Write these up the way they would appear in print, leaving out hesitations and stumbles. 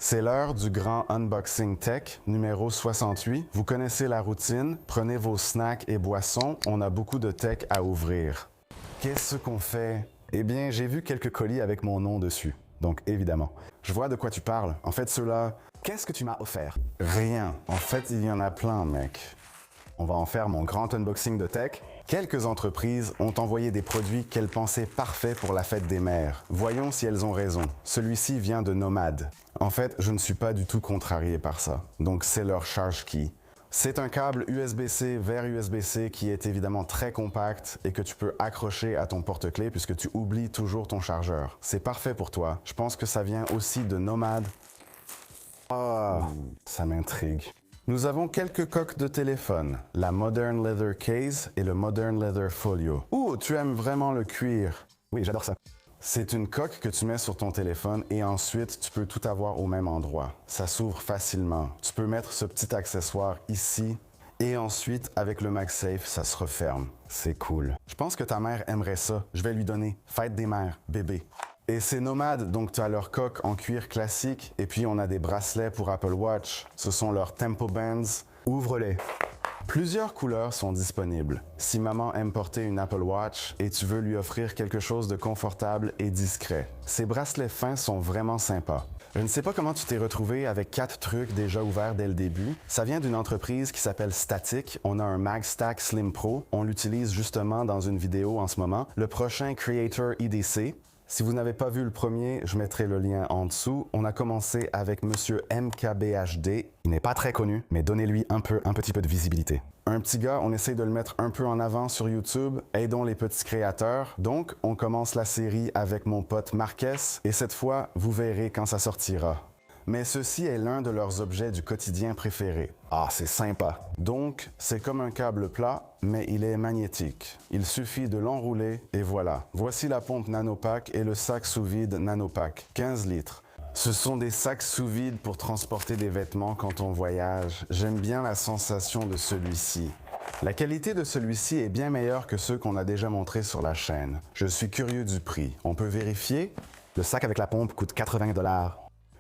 C'est l'heure du grand unboxing tech numéro 68. Vous connaissez la routine, prenez vos snacks et boissons, on a beaucoup de tech à ouvrir. Qu'est-ce qu'on fait? Eh bien, j'ai vu quelques colis avec mon nom dessus, donc évidemment. Je vois de quoi tu parles. En fait, ceux-là... Qu'est-ce que tu m'as offert? Rien. En fait, il y en a plein, mec. On va en faire mon grand unboxing de tech. Quelques entreprises ont envoyé des produits qu'elles pensaient parfaits pour la fête des mères. Voyons si elles ont raison. Celui-ci vient de Nomad. En fait, je ne suis pas du tout contrarié par ça. Donc c'est leur charge key. C'est un câble USB-C vers USB-C qui est évidemment très compact et que tu peux accrocher à ton porte-clés puisque tu oublies toujours ton chargeur. C'est parfait pour toi. Je pense que ça vient aussi de Nomad. Ah, ça m'intrigue. Nous avons quelques coques de téléphone, la Modern Leather Case et le Modern Leather Folio. Ouh, tu aimes vraiment le cuir. Oui, j'adore ça. C'est une coque que tu mets sur ton téléphone et ensuite tu peux tout avoir au même endroit. Ça s'ouvre facilement. Tu peux mettre ce petit accessoire ici et ensuite avec le MagSafe, ça se referme. C'est cool. Je pense que ta mère aimerait ça. Je vais lui donner. Fête des mères, bébé. Et c'est Nomad, donc tu as leur coque en cuir classique et puis on a des bracelets pour Apple Watch. Ce sont leurs Tempo Bands. Ouvre-les. Plusieurs couleurs sont disponibles. Si maman aime porter une Apple Watch et tu veux lui offrir quelque chose de confortable et discret, ces bracelets fins sont vraiment sympas. Je ne sais pas comment tu t'es retrouvé avec 4 trucs déjà ouverts dès le début. Ça vient d'une entreprise qui s'appelle Static. On a un MagStack Slim Pro. On l'utilise justement dans une vidéo en ce moment. Le prochain Creator IDC. Si vous n'avez pas vu le premier, je mettrai le lien en dessous. On a commencé avec Monsieur MKBHD. Il n'est pas très connu, mais donnez-lui un petit peu de visibilité. Un petit gars, on essaye de le mettre un peu en avant sur YouTube. Aidons les petits créateurs. Donc, on commence la série avec mon pote Marques. Et cette fois, vous verrez quand ça sortira. Mais ceci est l'un de leurs objets du quotidien préférés. Ah, c'est sympa. Donc, c'est comme un câble plat, mais il est magnétique. Il suffit de l'enrouler et voilà. Voici la pompe Nanopack et le sac sous vide Nanopack, 15 litres. Ce sont des sacs sous vide pour transporter des vêtements quand on voyage. J'aime bien la sensation de celui-ci. La qualité de celui-ci est bien meilleure que ceux qu'on a déjà montrés sur la chaîne. Je suis curieux du prix. On peut vérifier? Le sac avec la pompe coûte 80 $.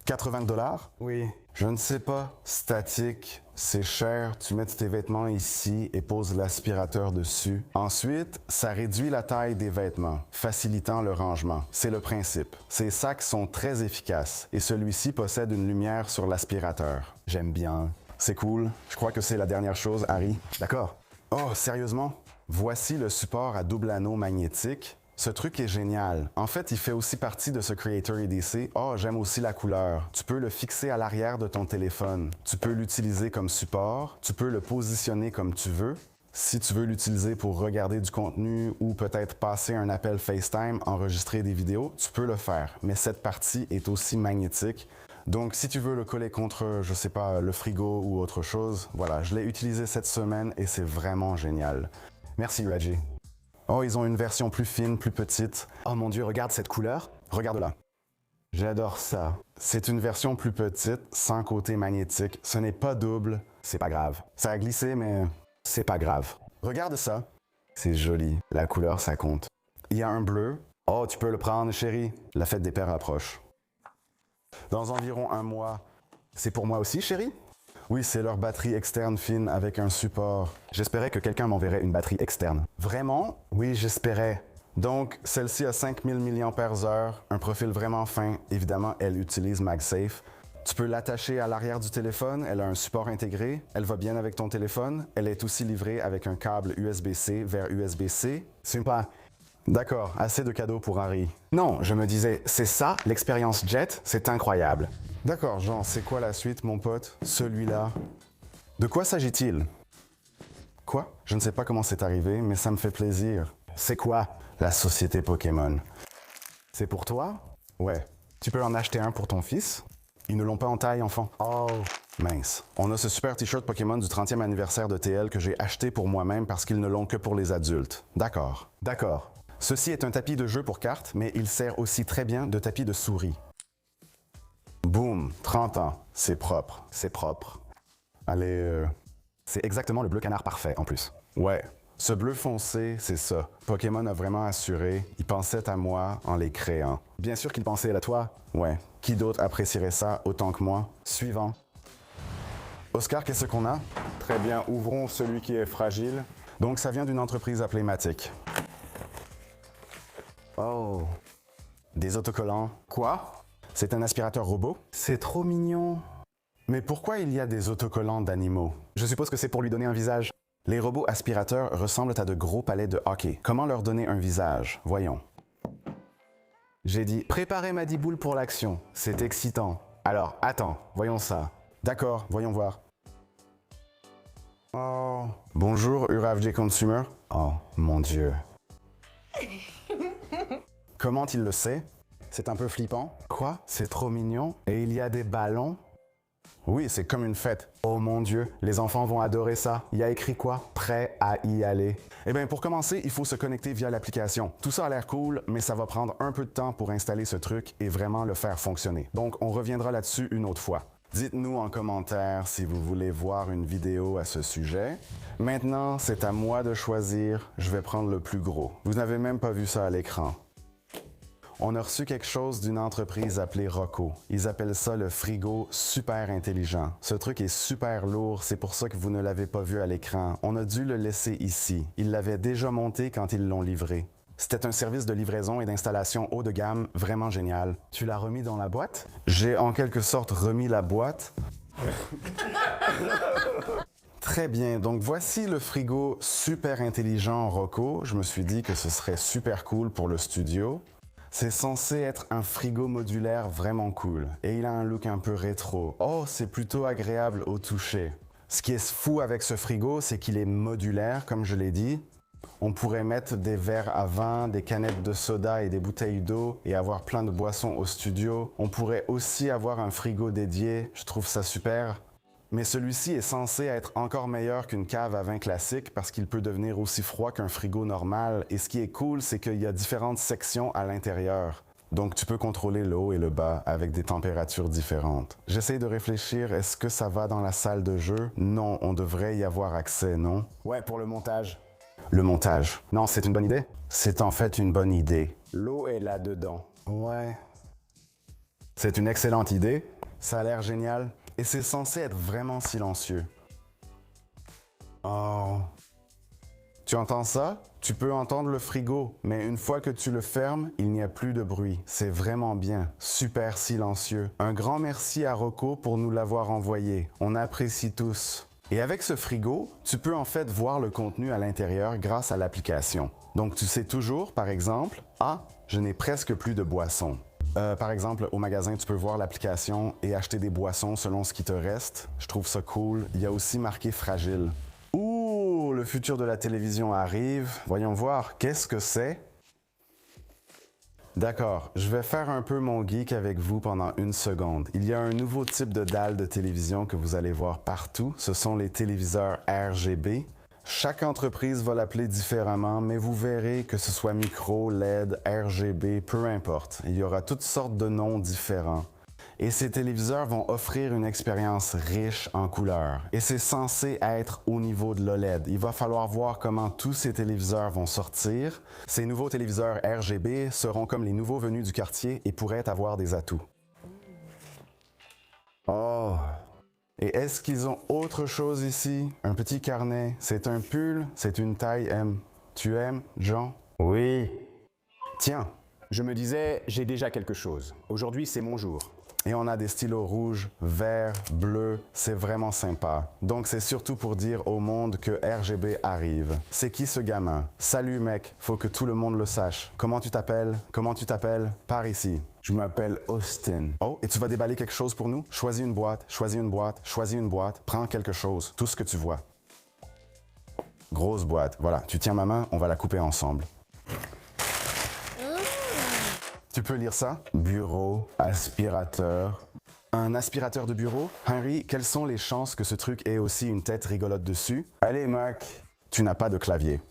80 $? Oui. Je ne sais pas. Statique, c'est cher. Tu mets tes vêtements ici et poses l'aspirateur dessus. Ensuite, ça réduit la taille des vêtements, facilitant le rangement. C'est le principe. Ces sacs sont très efficaces et celui-ci possède une lumière sur l'aspirateur. J'aime bien. C'est cool. Je crois que c'est la dernière chose, Harry. D'accord. Oh, sérieusement? Voici le support à double anneau magnétique. Ce truc est génial. En fait, il fait aussi partie de ce Creator EDC. Oh, j'aime aussi la couleur. Tu peux le fixer à l'arrière de ton téléphone. Tu peux l'utiliser comme support. Tu peux le positionner comme tu veux. Si tu veux l'utiliser pour regarder du contenu ou peut-être passer un appel FaceTime, enregistrer des vidéos, tu peux le faire. Mais cette partie est aussi magnétique. Donc, si tu veux le coller contre, je sais pas, le frigo ou autre chose, voilà, je l'ai utilisé cette semaine et c'est vraiment génial. Merci, Reggie. Oh, ils ont une version plus fine, plus petite. Oh mon Dieu, regarde cette couleur. Regarde-la. J'adore ça. C'est une version plus petite, sans côté magnétique. Ce n'est pas double. C'est pas grave. Ça a glissé, mais c'est pas grave. Regarde ça. C'est joli. La couleur, ça compte. Il y a un bleu. Oh, tu peux le prendre, chérie. La fête des pères approche. Dans environ un mois. C'est pour moi aussi, chérie? Oui, c'est leur batterie externe fine avec un support. J'espérais que quelqu'un m'enverrait une batterie externe. Vraiment? Oui, j'espérais. Donc, celle-ci a 5000 mAh, un profil vraiment fin. Évidemment, elle utilise MagSafe. Tu peux l'attacher à l'arrière du téléphone, elle a un support intégré, elle va bien avec ton téléphone. Elle est aussi livrée avec un câble USB-C vers USB-C. Sympa. D'accord, assez de cadeaux pour Harry. Non, je me disais, c'est ça, l'expérience Jet, c'est incroyable. D'accord, Jean, c'est quoi la suite, mon pote? Celui-là. De quoi s'agit-il? Quoi? Je ne sais pas comment c'est arrivé, mais ça me fait plaisir. C'est quoi? La société Pokémon. C'est pour toi? Ouais. Tu peux en acheter un pour ton fils? Ils ne l'ont pas en taille, enfant. Oh. Mince. On a ce super t-shirt Pokémon du 30e anniversaire de TL que j'ai acheté pour moi-même parce qu'ils ne l'ont que pour les adultes. D'accord. D'accord. Ceci est un tapis de jeu pour cartes, mais il sert aussi très bien de tapis de souris. Boum, 30 ans. C'est propre. C'est propre. Allez, C'est exactement le bleu canard parfait, en plus. Ouais. Ce bleu foncé, c'est ça. Pokémon a vraiment assuré. Il pensait à moi en les créant. Bien sûr qu'il pensait à toi. Ouais. Qui d'autre apprécierait ça autant que moi? Suivant. Oscar, qu'est-ce qu'on a? Très bien, ouvrons celui qui est fragile. Donc ça vient d'une entreprise appelée Matic. Oh. Des autocollants. Quoi? C'est un aspirateur robot? C'est trop mignon. Mais pourquoi il y a des autocollants d'animaux? Je suppose que c'est pour lui donner un visage. Les robots aspirateurs ressemblent à de gros palets de hockey. Comment leur donner un visage? Voyons. J'ai dit, préparez ma diboule pour l'action. C'est excitant. Alors, attends, voyons ça. D'accord, voyons voir. Oh. Bonjour, URAFJ Consumer. Oh, mon Dieu. Comment il le sait? C'est un peu flippant. Quoi? C'est trop mignon. Et il y a des ballons? Oui, c'est comme une fête. Oh mon Dieu, les enfants vont adorer ça. Il y a écrit quoi? Prêt à y aller. Eh bien, pour commencer, il faut se connecter via l'application. Tout ça a l'air cool, mais ça va prendre un peu de temps pour installer ce truc et vraiment le faire fonctionner. Donc, on reviendra là-dessus une autre fois. Dites-nous en commentaire si vous voulez voir une vidéo à ce sujet. Maintenant, c'est à moi de choisir. Je vais prendre le plus gros. Vous n'avez même pas vu ça à l'écran. On a reçu quelque chose d'une entreprise appelée Roku. Ils appellent ça le frigo super intelligent. Ce truc est super lourd, c'est pour ça que vous ne l'avez pas vu à l'écran. On a dû le laisser ici. Ils l'avaient déjà monté quand ils l'ont livré. C'était un service de livraison et d'installation haut de gamme vraiment génial. Tu l'as remis dans la boîte? J'ai en quelque sorte remis la boîte. Très bien, donc voici le frigo super intelligent Roku. Je me suis dit que ce serait super cool pour le studio. C'est censé être un frigo modulaire vraiment cool. Et il a un look un peu rétro. Oh, c'est plutôt agréable au toucher. Ce qui est fou avec ce frigo, c'est qu'il est modulaire, comme je l'ai dit. On pourrait mettre des verres à vin, des canettes de soda et des bouteilles d'eau et avoir plein de boissons au studio. On pourrait aussi avoir un frigo dédié. Je trouve ça super. Mais celui-ci est censé être encore meilleur qu'une cave à vin classique parce qu'il peut devenir aussi froid qu'un frigo normal. Et ce qui est cool, c'est qu'il y a différentes sections à l'intérieur. Donc tu peux contrôler le haut et le bas avec des températures différentes. J'essaie de réfléchir, est-ce que ça va dans la salle de jeu? Non, on devrait y avoir accès, non? Ouais, pour le montage. Le montage. Non, c'est une bonne idée? C'est en fait une bonne idée. L'eau est là-dedans. Ouais. C'est une excellente idée. Ça a l'air génial. Et c'est censé être vraiment silencieux. Oh. Tu entends ça? Tu peux entendre le frigo, mais une fois que tu le fermes, il n'y a plus de bruit. C'est vraiment bien. Super silencieux. Un grand merci à Roku pour nous l'avoir envoyé. On apprécie tous. Et avec ce frigo, tu peux en fait voir le contenu à l'intérieur grâce à l'application. Donc tu sais toujours, par exemple, ah, je n'ai presque plus de boissons. Par exemple, au magasin, tu peux voir l'application et acheter des boissons selon ce qui te reste. Je trouve ça cool. Il y a aussi marqué fragile. Ouh, le futur de la télévision arrive. Voyons voir, qu'est-ce que c'est? D'accord, je vais faire un peu mon geek avec vous pendant une seconde. Il y a un nouveau type de dalle de télévision que vous allez voir partout. Ce sont les téléviseurs RGB. Chaque entreprise va l'appeler différemment, mais vous verrez que ce soit micro, LED, RGB, peu importe. Il y aura toutes sortes de noms différents. Et ces téléviseurs vont offrir une expérience riche en couleurs. Et c'est censé être au niveau de l'OLED. Il va falloir voir comment tous ces téléviseurs vont sortir. Ces nouveaux téléviseurs RGB seront comme les nouveaux venus du quartier et pourraient avoir des atouts. Oh! Et est-ce qu'ils ont autre chose ici? Un petit carnet. C'est un pull? C'est une taille M. Tu aimes, Jean? Oui. Tiens. Je me disais, j'ai déjà quelque chose. Aujourd'hui, c'est mon jour. Et on a des stylos rouges, verts, bleus, c'est vraiment sympa. Donc c'est surtout pour dire au monde que RGB arrive. C'est qui ce gamin? Salut mec, faut que tout le monde le sache. Comment tu t'appelles? Comment tu t'appelles? Par ici. Je m'appelle Austin. Oh, et tu vas déballer quelque chose pour nous? Choisis une boîte, choisis une boîte, choisis une boîte, prends quelque chose, tout ce que tu vois. Grosse boîte, voilà, tu tiens ma main, on va la couper ensemble. Tu peux lire ça? Bureau, aspirateur. Un aspirateur de bureau? Henry, quelles sont les chances que ce truc ait aussi une tête rigolote dessus? Allez, Mac. Tu n'as pas de clavier.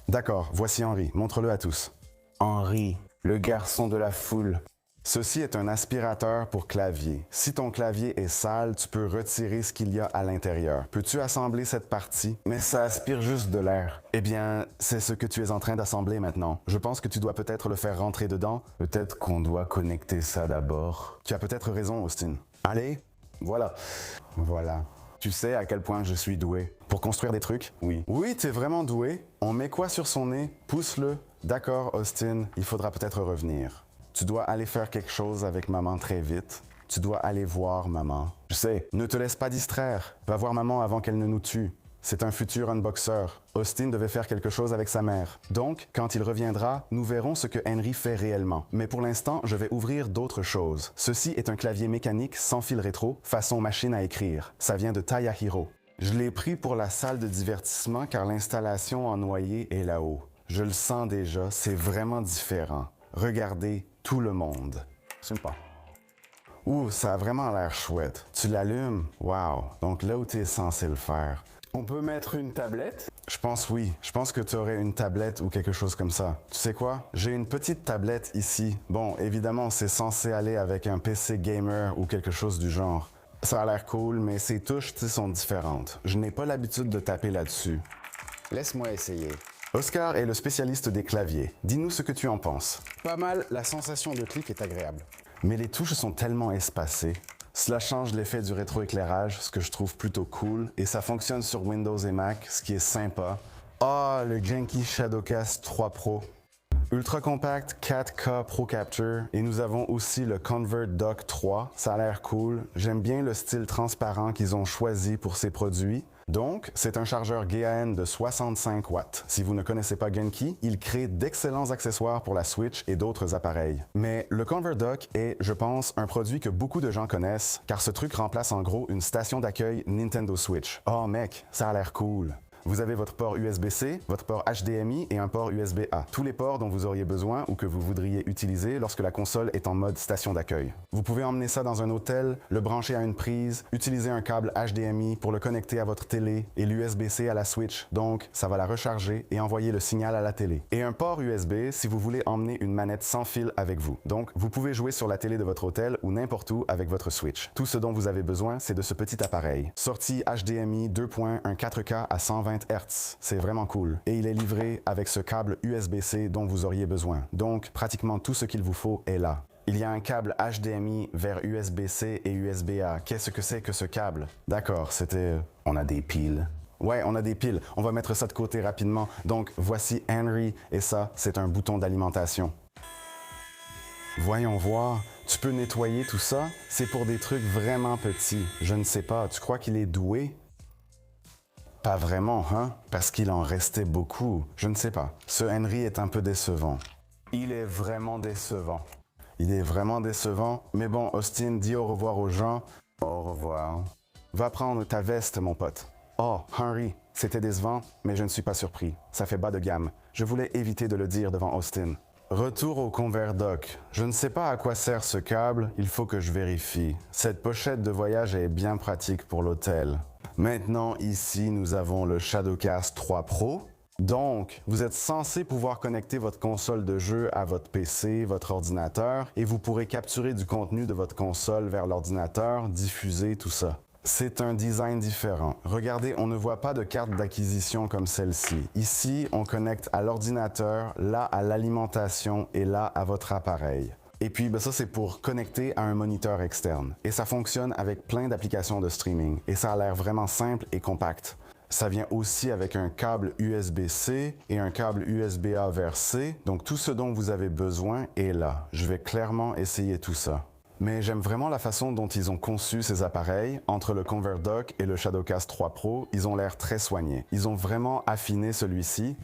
D'accord, voici Henry, montre-le à tous. Henry, le garçon de la foule. Ceci est un aspirateur pour clavier. Si ton clavier est sale, tu peux retirer ce qu'il y a à l'intérieur. Peux-tu assembler cette partie? Mais ça aspire juste de l'air. Eh bien, c'est ce que tu es en train d'assembler maintenant. Je pense que tu dois peut-être le faire rentrer dedans. Peut-être qu'on doit connecter ça d'abord. Tu as peut-être raison, Austin. Allez, voilà. Voilà. Tu sais à quel point je suis doué. Pour construire des trucs? Oui. Oui, t'es vraiment doué. On met quoi sur son nez? Pousse-le. D'accord, Austin, il faudra peut-être revenir. Tu dois aller faire quelque chose avec maman très vite. Tu dois aller voir maman. Je sais, ne te laisse pas distraire. Va voir maman avant qu'elle ne nous tue. C'est un futur unboxer. Austin devait faire quelque chose avec sa mère. Donc, quand il reviendra, nous verrons ce que Henry fait réellement. Mais pour l'instant, je vais ouvrir d'autres choses. Ceci est un clavier mécanique sans fil rétro, façon machine à écrire. Ça vient de Taya Hiro. Je l'ai pris pour la salle de divertissement car l'installation en noyer est là-haut. Je le sens déjà, c'est vraiment différent. Regardez tout le monde. Sympa. Ouh, ça a vraiment l'air chouette. Tu l'allumes? Wow. Donc là où tu es censé le faire. On peut mettre une tablette? Je pense oui. Je pense que tu aurais une tablette ou quelque chose comme ça. Tu sais quoi? J'ai une petite tablette ici. Bon, évidemment, c'est censé aller avec un PC gamer ou quelque chose du genre. Ça a l'air cool, mais ses touches, tu sais, sont différentes. Je n'ai pas l'habitude de taper là-dessus. Laisse-moi essayer. Oscar est le spécialiste des claviers. Dis-nous ce que tu en penses. Pas mal, la sensation de clic est agréable. Mais les touches sont tellement espacées. Cela change l'effet du rétroéclairage, ce que je trouve plutôt cool, et ça fonctionne sur Windows et Mac, ce qui est sympa. Ah, le Genki Shadowcast 3 Pro. Ultra compact 4K Pro Capture, et nous avons aussi le ConvertDock 3, ça a l'air cool. J'aime bien le style transparent qu'ils ont choisi pour ces produits. Donc, c'est un chargeur GAN de 65 watts. Si vous ne connaissez pas Genki, il crée d'excellents accessoires pour la Switch et d'autres appareils. Mais le ConvertDock est, je pense, un produit que beaucoup de gens connaissent, car ce truc remplace en gros une station d'accueil Nintendo Switch. Oh mec, ça a l'air cool! Vous avez votre port USB-C, votre port HDMI et un port USB-A. Tous les ports dont vous auriez besoin ou que vous voudriez utiliser lorsque la console est en mode station d'accueil. Vous pouvez emmener ça dans un hôtel, le brancher à une prise, utiliser un câble HDMI pour le connecter à votre télé et l'USB-C à la Switch. Donc, ça va la recharger et envoyer le signal à la télé. Et un port USB si vous voulez emmener une manette sans fil avec vous. Donc, vous pouvez jouer sur la télé de votre hôtel ou n'importe où avec votre Switch. Tout ce dont vous avez besoin, c'est de ce petit appareil. Sortie HDMI 2.1 4K à 120 Hz. C'est vraiment cool. Et il est livré avec ce câble USB-C dont vous auriez besoin. Donc, pratiquement tout ce qu'il vous faut est là. Il y a un câble HDMI vers USB-C et USB-A. Qu'est-ce que c'est que ce câble? D'accord, c'était... On a des piles. Ouais, on a des piles. On va mettre ça de côté rapidement. Donc, voici Henry et ça, c'est un bouton d'alimentation. Voyons voir. Tu peux nettoyer tout ça? C'est pour des trucs vraiment petits. Je ne sais pas. Tu crois qu'il est doué? Pas vraiment, hein? Parce qu'il en restait beaucoup. Je ne sais pas. Ce Henry est un peu décevant. Il est vraiment décevant. Il est vraiment décevant. Mais bon, Austin, dis au revoir aux gens. Au revoir. Va prendre ta veste, mon pote. Oh, Henry, c'était décevant, mais je ne suis pas surpris. Ça fait bas de gamme. Je voulais éviter de le dire devant Austin. Retour au ConvertDock. Je ne sais pas à quoi sert ce câble, il faut que je vérifie. Cette pochette de voyage est bien pratique pour l'hôtel. Maintenant, ici, nous avons le Shadowcast 3 Pro. Donc, vous êtes censé pouvoir connecter votre console de jeu à votre PC, votre ordinateur, et vous pourrez capturer du contenu de votre console vers l'ordinateur, diffuser tout ça. C'est un design différent. Regardez, on ne voit pas de carte d'acquisition comme celle-ci. Ici, on connecte à l'ordinateur, là à l'alimentation et là à votre appareil. Et puis, ça, c'est pour connecter à un moniteur externe. Et ça fonctionne avec plein d'applications de streaming. Et ça a l'air vraiment simple et compact. Ça vient aussi avec un câble USB-C et un câble USB-A vers C. Donc, tout ce dont vous avez besoin est là. Je vais clairement essayer tout ça. Mais j'aime vraiment la façon dont ils ont conçu ces appareils. Entre le ConvertDock et le Shadowcast 3 Pro, ils ont l'air très soignés. Ils ont vraiment affiné celui-ci.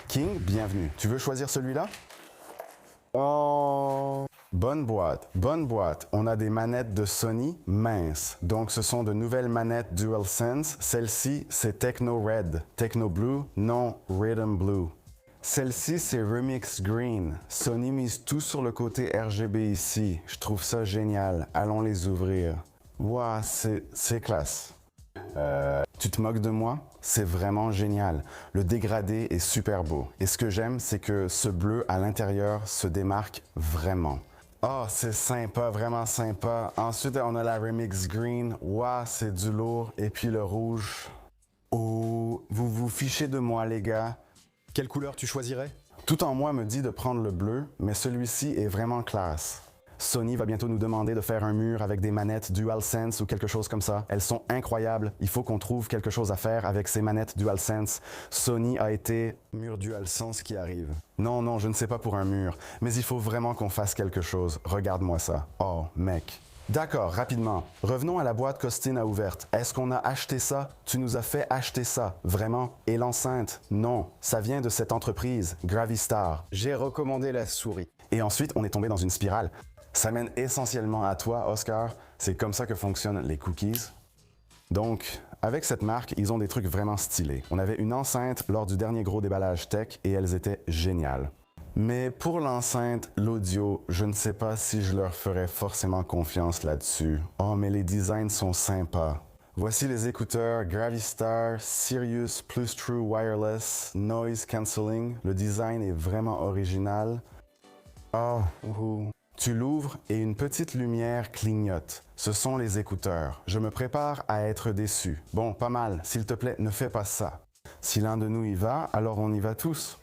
King, bienvenue. Tu veux choisir celui-là? Oh! Bonne boîte, bonne boîte. On a des manettes de Sony minces. Donc, ce sont de nouvelles manettes DualSense. Celle-ci, c'est Techno Red. Techno Blue, non Rhythm Blue. Celle-ci, c'est Remix Green. Sony mise tout sur le côté RGB ici. Je trouve ça génial. Allons les ouvrir. Waouh, c'est classe. Tu te moques de moi? C'est vraiment génial. Le dégradé est super beau. Et ce que j'aime, c'est que ce bleu à l'intérieur se démarque vraiment. Oh, c'est sympa, vraiment sympa. Ensuite, on a la Remix Green. Waouh, c'est du lourd. Et puis le rouge. Oh, vous vous fichez de moi, les gars. Quelle couleur tu choisirais? Tout en moi me dit de prendre le bleu, mais celui-ci est vraiment classe. Sony va bientôt nous demander de faire un mur avec des manettes DualSense ou quelque chose comme ça. Elles sont incroyables. Il faut qu'on trouve quelque chose à faire avec ces manettes DualSense. Sony a été... Mur DualSense qui arrive. Non, non, je ne sais pas pour un mur, mais il faut vraiment qu'on fasse quelque chose. Regarde-moi ça. Oh, mec. D'accord, rapidement. Revenons à la boîte qu'Austin a ouverte. Est-ce qu'on a acheté ça? Tu nous as fait acheter ça, vraiment? Et l'enceinte? Non, ça vient de cette entreprise, Gravistar. J'ai recommandé la souris. Et ensuite, on est tombé dans une spirale. Ça mène essentiellement à toi, Oscar. C'est comme ça que fonctionnent les cookies. Donc, avec cette marque, ils ont des trucs vraiment stylés. On avait une enceinte lors du dernier gros déballage tech et elles étaient géniales. Mais pour l'enceinte, l'audio, je ne sais pas si je leur ferais forcément confiance là-dessus. Oh, mais les designs sont sympas. Voici les écouteurs Gravistar Sirius Plus True Wireless Noise Cancelling. Le design est vraiment original. Oh, tu l'ouvres et une petite lumière clignote. Ce sont les écouteurs. Je me prépare à être déçu. Bon, pas mal. S'il te plaît, ne fais pas ça. Si l'un de nous y va, alors on y va tous.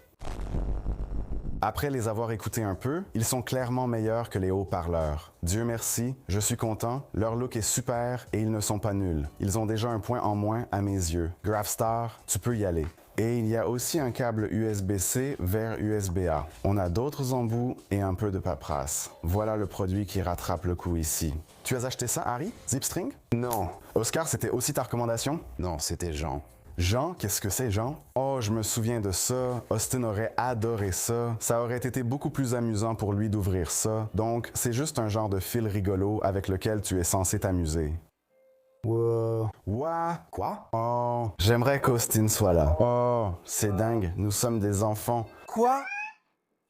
Après les avoir écoutés un peu, ils sont clairement meilleurs que les haut-parleurs. Dieu merci, je suis content, leur look est super et ils ne sont pas nuls. Ils ont déjà un point en moins à mes yeux. Gravistar, tu peux y aller. Et il y a aussi un câble USB-C vers USB-A. On a d'autres embouts et un peu de paperasse. Voilà le produit qui rattrape le coup ici. Tu as acheté ça, Harry? Zipstring? Non. Oscar, c'était aussi ta recommandation? Non, c'était Jean. Jean, qu'est-ce que c'est, Jean? Oh, je me souviens de ça. Austin aurait adoré ça. Ça aurait été beaucoup plus amusant pour lui d'ouvrir ça. Donc, c'est juste un genre de fil rigolo avec lequel tu es censé t'amuser. What? Quoi? Oh, j'aimerais qu'Austin soit là. Oh, c'est dingue, nous sommes des enfants. Quoi?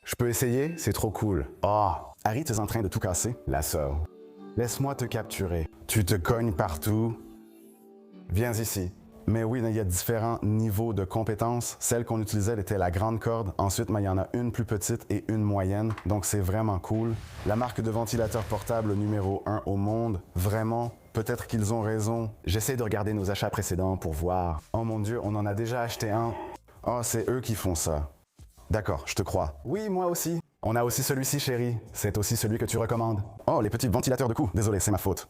Je peux essayer? C'est trop cool. Oh, Harry, tu es en train de tout casser? La sœur. Laisse-moi te capturer. Tu te cognes partout. Viens ici. Mais oui, il y a différents niveaux de compétences. Celle qu'on utilisait était la grande corde. Ensuite, il y en a une plus petite et une moyenne. Donc, c'est vraiment cool. La marque de ventilateur portable numéro 1 au monde. Vraiment, peut-être qu'ils ont raison. J'essaie de regarder nos achats précédents pour voir. Oh mon Dieu, on en a déjà acheté un. Oh, c'est eux qui font ça. D'accord, je te crois. Oui, moi aussi. On a aussi celui-ci, chérie. C'est aussi celui que tu recommandes. Oh, les petits ventilateurs de cou. Désolé, c'est ma faute.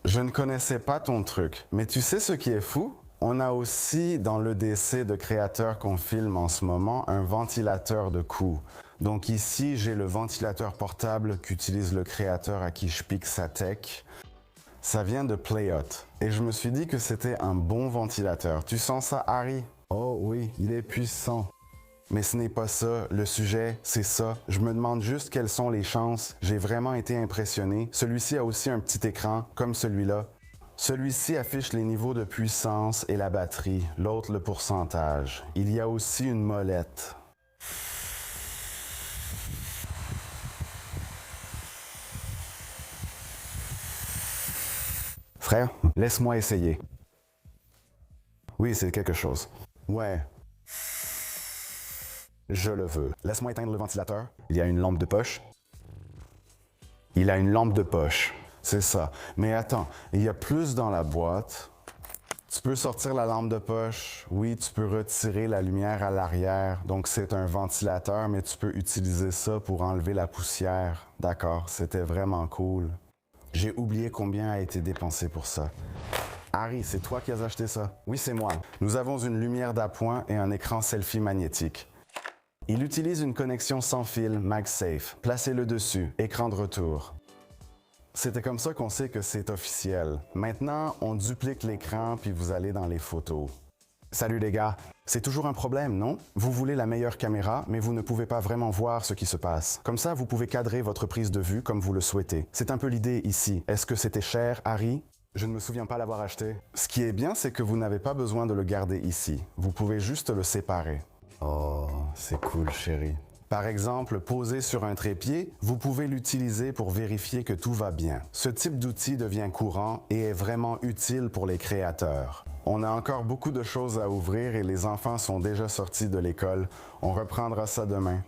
Je ne connaissais pas ton truc. Mais tu sais ce qui est fou? On a aussi, dans l'EDC de créateurs qu'on filme en ce moment, un ventilateur de cou. Donc ici, j'ai le ventilateur portable qu'utilise le créateur à qui je pique sa tech. Ça vient de Playhot. Et je me suis dit que c'était un bon ventilateur. Tu sens ça, Harry? Oh oui, il est puissant. Mais ce n'est pas ça. Le sujet, c'est ça. Je me demande juste quelles sont les chances. J'ai vraiment été impressionné. Celui-ci a aussi un petit écran, comme celui-là. Celui-ci affiche les niveaux de puissance et la batterie, l'autre le pourcentage. Il y a aussi une molette. Frère, laisse-moi essayer. Oui, c'est quelque chose. Ouais. Je le veux. Laisse-moi éteindre le ventilateur. Il y a une lampe de poche. Il a une lampe de poche. C'est ça. Mais attends, il y a plus dans la boîte. Tu peux sortir la lampe de poche. Oui, tu peux retirer la lumière à l'arrière. Donc, c'est un ventilateur, mais tu peux utiliser ça pour enlever la poussière. D'accord, c'était vraiment cool. J'ai oublié combien a été dépensé pour ça. Harry, c'est toi qui as acheté ça? Oui, c'est moi. Nous avons une lumière d'appoint et un écran selfie magnétique. Il utilise une connexion sans fil MagSafe. Placez-le dessus. Écran de retour. C'était comme ça qu'on sait que c'est officiel. Maintenant, on duplique l'écran puis vous allez dans les photos. Salut les gars, c'est toujours un problème, non? Vous voulez la meilleure caméra, mais vous ne pouvez pas vraiment voir ce qui se passe. Comme ça, vous pouvez cadrer votre prise de vue comme vous le souhaitez. C'est un peu l'idée ici. Est-ce que c'était cher, Harry? Je ne me souviens pas l'avoir acheté. Ce qui est bien, c'est que vous n'avez pas besoin de le garder ici. Vous pouvez juste le séparer. Oh, c'est cool, chérie. Par exemple, posé sur un trépied, vous pouvez l'utiliser pour vérifier que tout va bien. Ce type d'outil devient courant et est vraiment utile pour les créateurs. On a encore beaucoup de choses à ouvrir et les enfants sont déjà sortis de l'école. On reprendra ça demain.